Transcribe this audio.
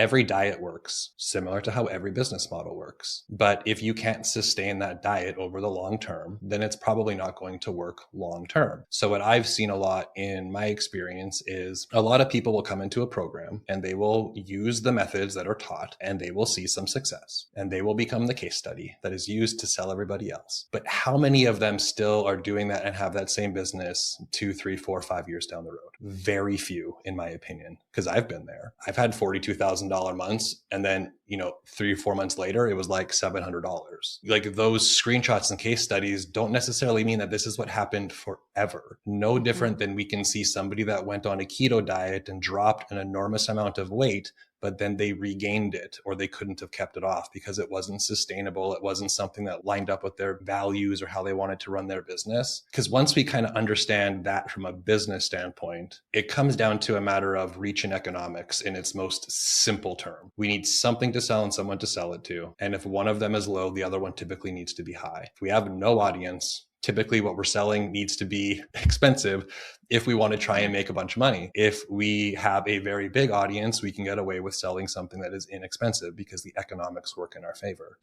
every diet works, similar to how every business model works. But if you can't sustain that diet over the long term, then it's probably not going to work long term. So what I've seen a lot in my experience is a lot of people will come into a program and they will use the methods that are taught and they will see some success and they will become the case study that is used to sell everybody else. But how many of them still are doing that and have that same business 2, 3, 4, 5 years down the road? Very few, in my opinion, because I've been there. I've had $42,000 months and then, 3 or 4 months later, it was like $700. Like those screenshots and case studies don't necessarily mean that this is what happened forever. No different than we can see somebody that went on a keto diet and dropped an enormous amount of weight, but then they regained it or they couldn't have kept it off because it wasn't sustainable. It wasn't something that lined up with their values or how they wanted to run their business. Because once we kind of understand that from a business standpoint, it comes down to a matter of reach and economics in its most simple term. We need something to sell and someone to sell it to. And if one of them is low, the other one typically needs to be high. If we have no audience, typically what we're selling needs to be expensive if we want to try and make a bunch of money. If we have a very big audience, we can get away with selling something that is inexpensive because the economics work in our favor.